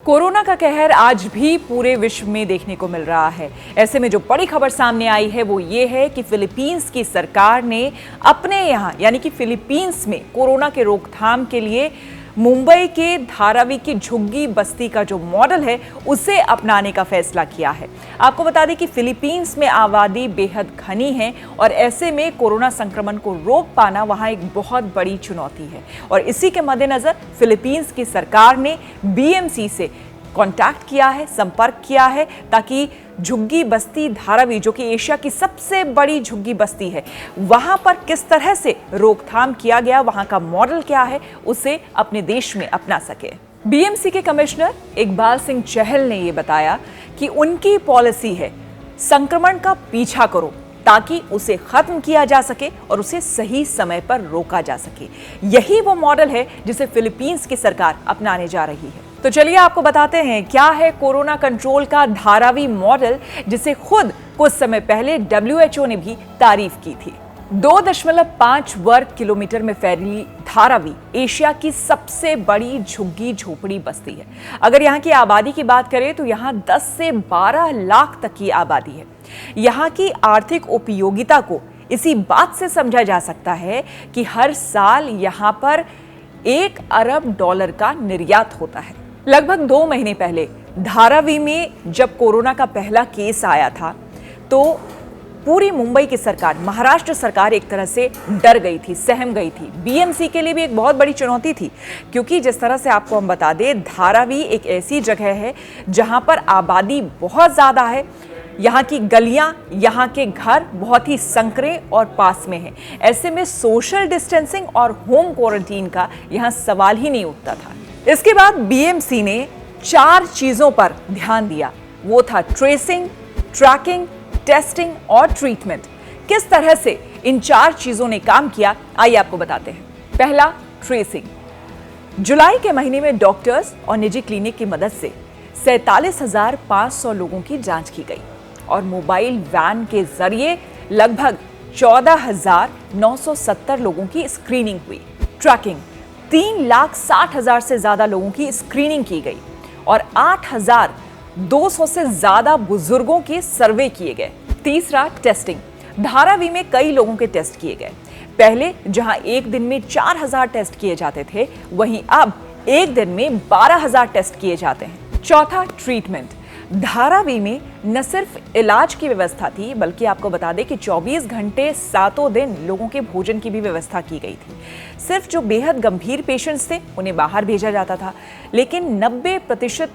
Corona का कहर आज भी पूरे विश्व में देखने को मिल रहा है। ऐसे में जो बड़ी खबर सामने आई है वो ये है कि फिलीपींस की सरकार ने अपने यहाँ यानी कि फिलीपींस में कोरोना के रोकथाम के लिए मुंबई के धारावी की झुग्गी बस्ती का जो मॉडल है उसे अपनाने का फैसला किया है। आपको बता दें कि फिलीपींस में आबादी बेहद घनी है और ऐसे में कोरोना संक्रमण को रोक पाना वहां एक बहुत बड़ी चुनौती है। और इसी के मद्देनजर फिलीपींस की सरकार ने बीएमसी से कांटेक्ट किया है, संपर्क किया है, ताकि झुग्गी बस्ती धारावी, जो कि एशिया की सबसे बड़ी झुग्गी बस्ती है, वहां पर किस तरह से रोकथाम किया गया, वहां का मॉडल क्या है, उसे अपने देश में अपना सके। बीएमसी के कमिश्नर इकबाल सिंह चहल ने यह बताया कि उनकी पॉलिसी है संक्रमण का पीछा करो ताकि उसे खत्म किया जा सके और उसे सही समय पर रोका जा सके। यही वो मॉडल है जिसे फिलीपींस की सरकार अपनाने जा रही है। तो चलिए आपको बताते हैं क्या है कोरोना कंट्रोल का धारावी मॉडल, जिसे खुद कुछ समय पहले WHO ने भी तारीफ की थी। 2.5 वर्ग किलोमीटर में फैली धारावी एशिया की सबसे बड़ी झुग्गी झोपड़ी बस्ती है। अगर यहाँ की आबादी की बात करें तो यहाँ 10 से 12 लाख तक की आबादी है। यहाँ की आर्थिक उपयोगिता को इसी बात से समझा जा सकता है कि हर साल यहाँ पर $1 अरब का निर्यात होता है। लगभग 2 महीने पहले धारावी में जब कोरोना का पहला केस आया था तो पूरी मुंबई की सरकार, महाराष्ट्र सरकार एक तरह से डर गई थी, सहम गई थी। बीएमसी के लिए भी एक बहुत बड़ी चुनौती थी, क्योंकि जिस तरह से आपको हम बता दें, धारावी एक ऐसी जगह है जहां पर आबादी बहुत ज्यादा है। यहाँ की गलियां, यहाँ के घर बहुत ही संकरे और पास में हैं। ऐसे में सोशल डिस्टेंसिंग और होम क्वारंटीन का यहाँ सवाल ही नहीं उठता था। इसके बाद बीएमसी ने 4 चीजों पर ध्यान दिया। वो था ट्रेसिंग, ट्रैकिंग, टेस्टिंग और ट्रीटमेंट। किस तरह से इन 4 चीजों ने काम किया, आइए आपको बताते हैं। पहला, ट्रेसिंग। जुलाई के महीने में डॉक्टर्स और निजी क्लिनिक की मदद से 47,500 लोगों की जांच की गई और मोबाइल वैन के जरिए लगभग 14,970 लोगों की स्क्रीनिंग हुई। ट्रैकिंग, 3,60,000 से ज्यादा लोगों की स्क्रीनिंग की गई और 8,200 से ज्यादा बुजुर्गों के सर्वे किए गए। तीसरा, टेस्टिंग। धारावी में कई लोगों के टेस्ट किए गए। पहले जहां एक दिन में 4,000 टेस्ट किए जाते थे, वहीं अब एक दिन में 12,000 टेस्ट किए जाते हैं। चौथा, ट्रीटमेंट। धारावी में न सिर्फ इलाज की व्यवस्था थी, बल्कि आपको बता दें कि 24 घंटे 7 दिन लोगों के भोजन की भी व्यवस्था की गई थी। सिर्फ जो बेहद गंभीर पेशेंट्स थे उन्हें बाहर भेजा जाता था, लेकिन 90%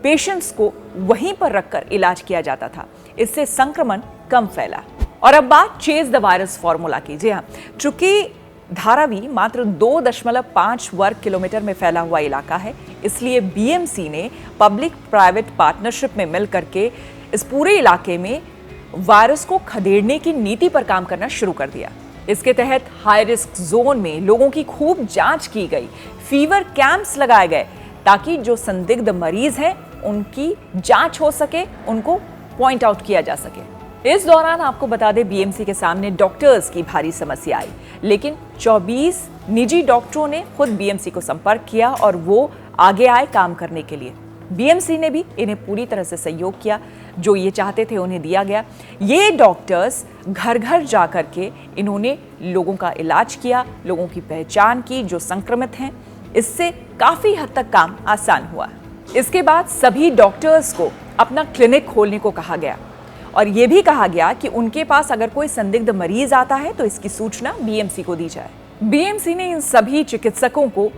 पेशेंट्स को वहीं पर रखकर इलाज किया जाता था। इससे संक्रमण कम फैला। और अब बात चेज द वायरस फॉर्मूला की। जी हाँ, चूंकि धारावी मात्र 2.5 वर्ग किलोमीटर में फैला हुआ इलाका है, इसलिए बीएमसी ने पब्लिक प्राइवेट पार्टनरशिप में मिलकर के इस पूरे इलाके में वायरस को खदेड़ने की नीति पर काम करना शुरू कर दिया। इसके तहत हाई रिस्क जोन में लोगों की खूब जांच की गई, फीवर कैंप्स लगाए गए ताकि जो संदिग्ध मरीज हैं उनकी जांच हो सके, उनको पॉइंट आउट किया जा सके। इस दौरान आपको बता दें, बीएमसी के सामने डॉक्टर्स की भारी समस्या आई, लेकिन 24 निजी डॉक्टरों ने खुद बीएमसी को संपर्क किया और वो आगे आए काम करने के लिए। बीएमसी ने भी इन्हें पूरी तरह से सहयोग किया, जो ये चाहते थे उन्हें दिया गया। ये डॉक्टर्स घर घर जाकर के इन्होंने लोगों का इलाज किया, लोगों की पहचान की जो संक्रमित हैं। इससे काफी हद तक काम आसान हुआ। इसके बाद सभी डॉक्टर्स को अपना क्लिनिक खोलने को कहा गया और यह भी कहा गया कि उनके पास अगर कोई संदिग्ध मरीज आता है तो इसकी सूचना बीएमसी को दी जाए। बीएमसी ने इन सभी चिकित्सकों को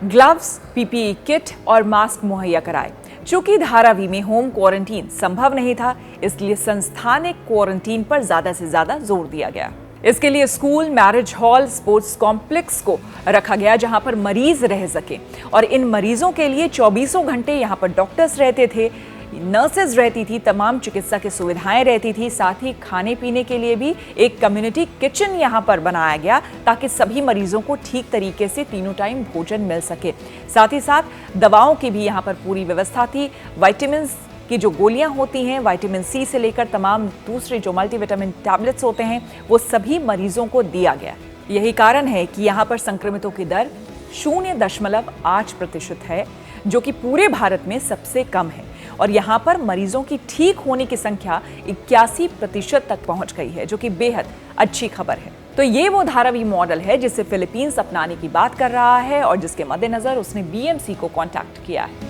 ग्लव्स, पीपीई किट और मास्क मुहैया कराए। चूंकि धारावी में होम क्वारंटीन संभव नहीं था, इसलिए संस्थानिक क्वारंटीन पर ज्यादा से ज्यादा जोर दिया गया। इसके लिए school, marriage hall, sports complex को रखा गया जहां पर मरीज रह सके और इन मरीजों के लिए 24 घंटे यहां पर डॉक्टर्स रहते थे, नर्सेज रहती थी, तमाम चिकित्सा की सुविधाएं रहती थी। साथ ही खाने पीने के लिए भी एक कम्युनिटी किचन यहाँ पर बनाया गया ताकि सभी मरीजों को ठीक तरीके से तीनों टाइम भोजन मिल सके। साथ ही साथ दवाओं की भी यहाँ पर पूरी व्यवस्था थी। विटामिन की जो गोलियां होती हैं, विटामिन सी से लेकर तमाम दूसरे जो मल्टीविटामिन टैबलेट्स होते हैं, वो सभी मरीजों को दिया गया। यही कारण है कि यहाँ पर संक्रमितों की दर 0.8% है, जो कि पूरे भारत में सबसे कम है। और यहाँ पर मरीजों की ठीक होने की संख्या 81% तक पहुंच गई है, जो कि बेहद अच्छी खबर है। तो ये वो धारावी मॉडल है जिसे फिलीपींस अपनाने की बात कर रहा है और जिसके मद्देनजर उसने बीएमसी को कांटेक्ट किया है।